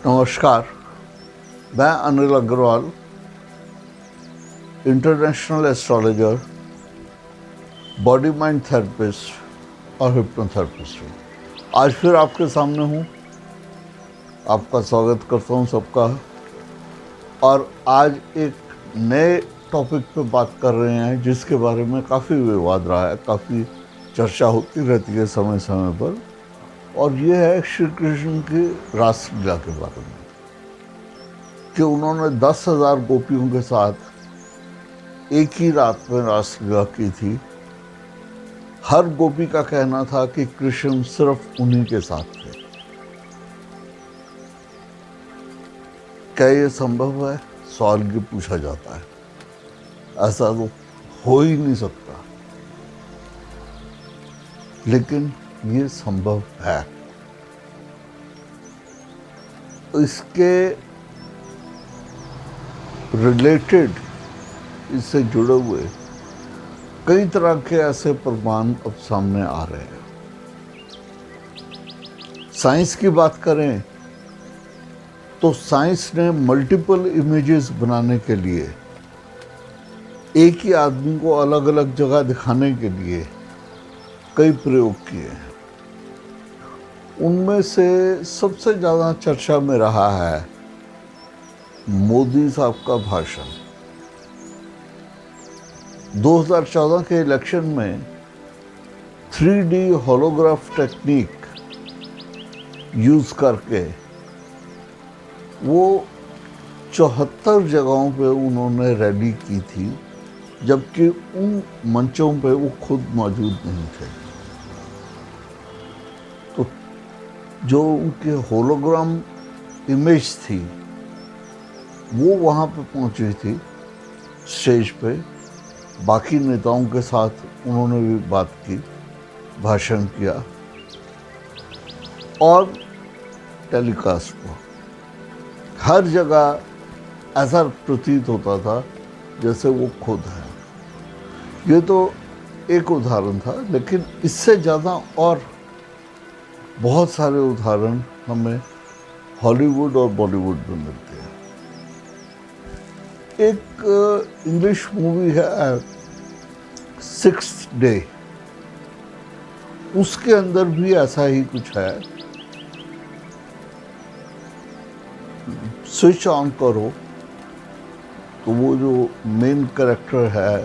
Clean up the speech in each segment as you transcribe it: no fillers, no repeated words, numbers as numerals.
नमस्कार, मैं Anil Agarwal, international astrologer, body mind therapist और हिप्नोथेरेपिस्ट हूँ। आज फिर आपके सामने हूँ। आपका स्वागत करता हूँ सबका। और आज एक नए टॉपिक पे बात कर रहे हैं जिसके बारे में काफ़ी विवाद रहा है, काफ़ी चर्चा होती रहती है समय समय पर, और ये है श्री कृष्ण की रासलीला के बारे में कि उन्होंने 10,000 गोपियों के साथ एक ही रात में रासलीला की थी। हर गोपी का कहना था कि कृष्ण सिर्फ उन्हीं के साथ थे। क्या ये संभव है? सवाल ये पूछा जाता है। ऐसा तो हो ही नहीं सकता, लेकिन ये संभव है। इसके रिलेटेड, इससे जुड़े हुए कई तरह के ऐसे प्रमाण अब सामने आ रहे हैं। साइंस की बात करें तो साइंस ने मल्टीपल इमेजेस बनाने के लिए, एक ही आदमी को अलग अलग जगह दिखाने के लिए कई प्रयोग किए हैं। उनमें से सबसे ज़्यादा चर्चा में रहा है मोदी साहब का भाषण। 2014 के इलेक्शन में 3D होलोग्राफ टेक्निक यूज करके वो 74 जगहों पे उन्होंने रैली की थी, जबकि उन मंचों पे वो खुद मौजूद नहीं थे। तो जो उनके होलोग्राम इमेज थी वो वहाँ पे पहुँची थी स्टेज पे। बाकी नेताओं के साथ उन्होंने भी बात की, भाषण किया और टेलीकास्ट पर हर जगह ऐसा प्रतीत होता था जैसे वो खुद है। ये तो एक उदाहरण था, लेकिन इससे ज़्यादा और बहुत सारे उदाहरण हमें हॉलीवुड और बॉलीवुड में मिलते हैं। एक इंग्लिश मूवी है सिक्स्थ डे, उसके अंदर भी ऐसा ही कुछ है। स्विच ऑन करो तो वो जो मेन कैरेक्टर है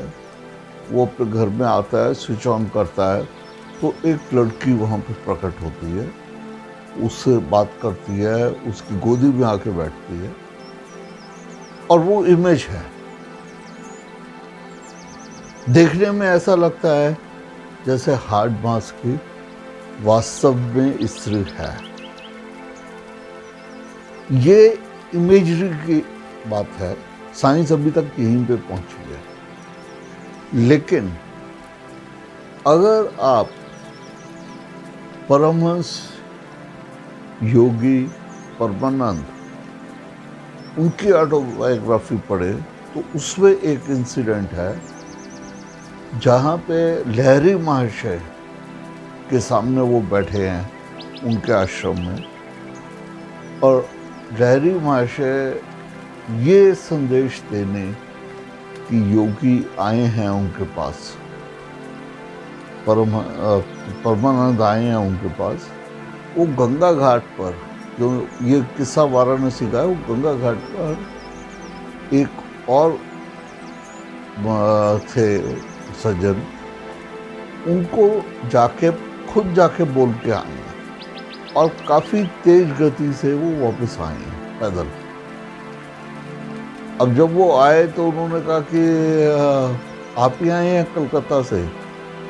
वो अपने घर में आता है, स्विच ऑन करता है तो एक लड़की वहाँ पे प्रकट होती है, उससे बात करती है, उसकी गोदी में आके बैठती है और वो इमेज है। देखने में ऐसा लगता है जैसे हार्ड मास की वास्तव में स्त्री है। ये इमेजरी की बात है। साइंस अभी तक यहीं पे पहुंची है। लेकिन अगर आप परमहंस योगी परमानंद उनकी ऑटोबायोग्राफी पढ़े तो उसमें एक इंसिडेंट है जहाँ पे लहरी महाशय के सामने वो बैठे हैं उनके आश्रम में, और लहरी महाशय ये संदेश देने कि योगी आए हैं उनके पास, परमानंद आए हैं उनके पास। वो गंगा घाट पर, जो ये किस्सा वाराणसी का है, वो गंगा घाट पर एक और थे सज्जन, उनको खुद जाके बोल के आए और काफ़ी तेज गति से वो वापस आए हैं पैदल। अब जब वो आए तो उन्होंने कहा कि आप ही आए हैं कलकत्ता से?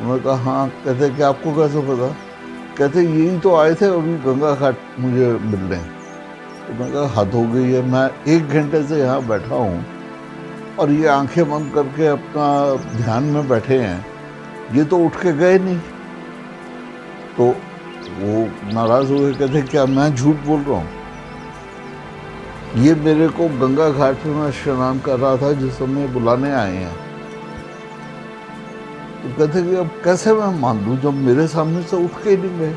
उन्होंने कहा हाँ। कहते कि आपको कैसे पता? कहते यही तो आए थे अभी गंगा घाट मुझे मिलने। तो मैं कहा हद हो गई है, मैं 1 घंटे से यहाँ बैठा हूँ और ये आंखें बंद करके अपना ध्यान में बैठे हैं, ये तो उठ के गए नहीं। तो वो नाराज हुए, कहते क्या मैं झूठ बोल रहा हूँ? ये मेरे को गंगा घाट पे मैं स्नान कर रहा था जिस समय बुलाने आए हैं। तो कहते कि अब कैसे मैं मान लूँ जब मेरे सामने से उठ के ही नहीं गए।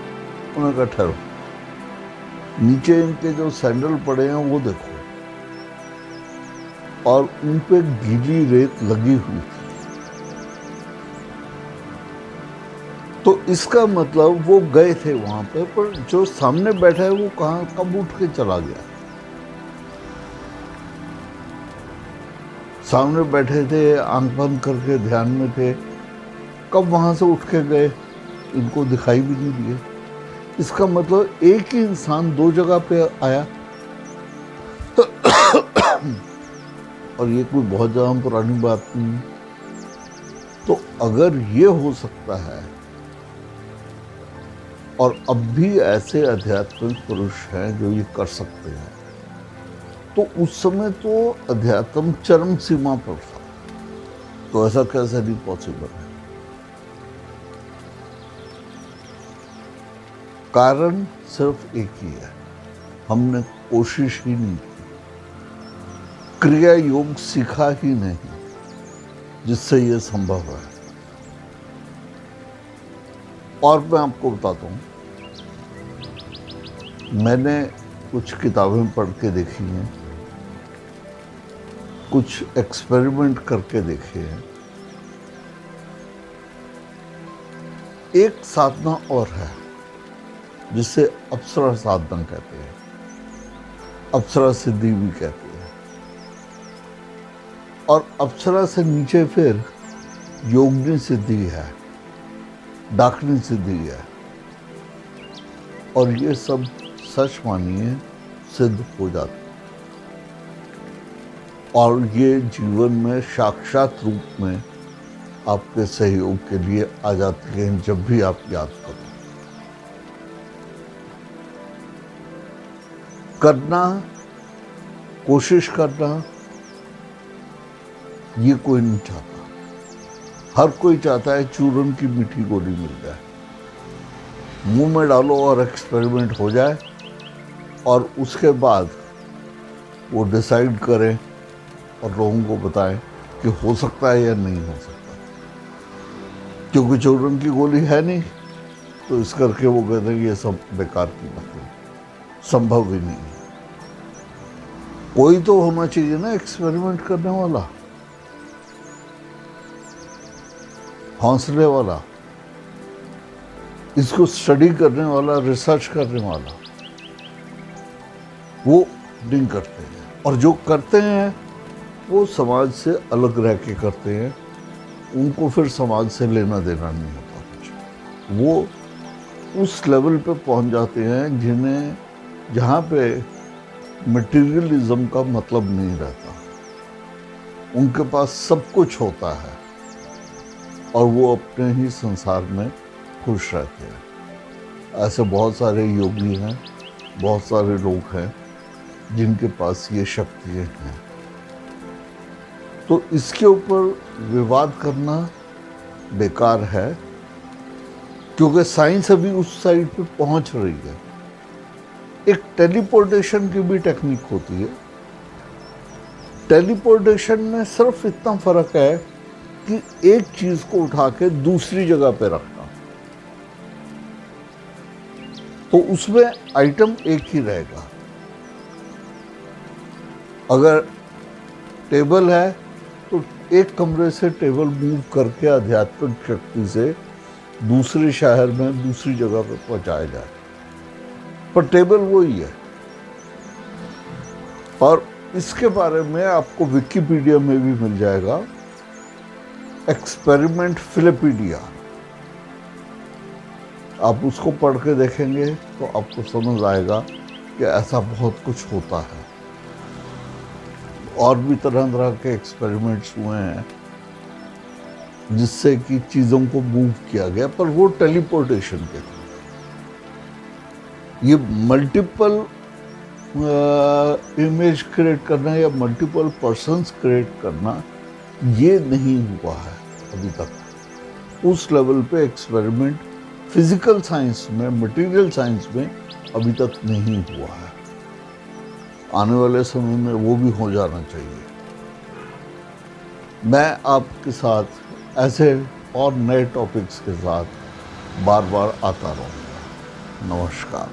उन्होंने कहा ठहरो, नीचे इनके जो सैंडल पड़े हैं वो देखो, और उन पे गीली रेत लगी हुई थी। तो इसका मतलब वो गए थे वहां पे, पर जो सामने बैठा है वो कहाँ कब उठ के चला गया। सामने बैठे थे, आंख बंद करके ध्यान में थे, कब वहां से उठ के गए, इनको दिखाई भी नहीं दिए। इसका मतलब एक ही इंसान दो जगह पे आया। और ये कोई बहुत ज्यादा पुरानी बात नहीं। तो अगर ये हो सकता है, और अब भी ऐसे आध्यात्मिक पुरुष हैं जो ये कर सकते हैं, तो उस समय तो अध्यात्म चरम सीमा पर था। तो ऐसा कैसे नहीं पॉसिबल है? कारण सिर्फ एक ही है, हमने कोशिश ही नहीं की, क्रिया योग सीखा ही नहीं, जिससे यह संभव है। और मैं आपको बताता हूं, मैंने कुछ किताबें पढ़ के देखी हैं, कुछ एक्सपेरिमेंट करके देखे हैं। एक साधना और है जिसे अप्सरा साधना कहते हैं, अप्सरा सिद्धि भी कहते हैं। और अप्सरा से नीचे फिर योगिनी सिद्धि है, डाकिनी सिद्धि है। और ये सब सच मानिए सिद्ध हो जाते, और ये जीवन में साक्षात रूप में आपके सहयोग के लिए आ जाती हैं जब भी आप याद करो। करना, कोशिश करना, ये कोई नहीं चाहता। हर कोई चाहता है चूरन की मीठी गोली मिल जाए, मुंह में डालो और एक्सपेरिमेंट हो जाए, और उसके बाद वो डिसाइड करें और लोगों को बताएं कि हो सकता है या नहीं हो सकता। क्योंकि चूरन की गोली है नहीं, तो इस करके वो कहते हैं ये सब बेकार की बात है, संभव ही नहीं है। कोई तो होना चाहिए ना एक्सपेरिमेंट करने वाला, हौसले वाला, इसको स्टडी करने वाला, रिसर्च करने वाला। वो नहीं करते हैं, और जो करते हैं वो समाज से अलग रह के करते हैं। उनको फिर समाज से लेना देना नहीं होता कुछ। वो उस लेवल पे पहुंच जाते हैं जहाँ पे मटेरियलिज्म का मतलब नहीं रहता। उनके पास सब कुछ होता है और वो अपने ही संसार में खुश रहते हैं। ऐसे बहुत सारे योगी हैं, बहुत सारे लोग हैं जिनके पास ये शक्तियाँ हैं। तो इसके ऊपर विवाद करना बेकार है, क्योंकि साइंस अभी उस साइड पे पहुंच रही है। एक टेलीपोर्टेशन की भी टेक्निक होती है। टेलीपोर्टेशन में सिर्फ इतना फर्क है कि एक चीज को उठा के दूसरी जगह पे रखना, तो उसमें आइटम एक ही रहेगा। अगर टेबल है तो एक कमरे से टेबल मूव करके आध्यात्मिक शक्ति से दूसरे शहर में दूसरी जगह पे पहुंचाया जाए, पर टेबल वही है। और इसके बारे में आपको विकिपीडिया में भी मिल जाएगा, एक्सपेरिमेंट फिलिपीडिया। आप उसको पढ़ के देखेंगे तो आपको समझ आएगा कि ऐसा बहुत कुछ होता है। और भी तरह तरह के एक्सपेरिमेंट्स हुए हैं जिससे कि चीज़ों को मूव किया गया, पर वो टेलीपोर्टेशन के थे। ये मल्टीपल इमेज क्रिएट करना या मल्टीपल पर्सन्स क्रिएट करना, ये नहीं हुआ है अभी तक। उस लेवल पे एक्सपेरिमेंट फिजिकल साइंस में, मटेरियल साइंस में अभी तक नहीं हुआ है। आने वाले समय में वो भी हो जाना चाहिए। मैं आपके साथ ऐसे और नए टॉपिक्स के साथ बार बार आता रहूँगा। नमस्कार।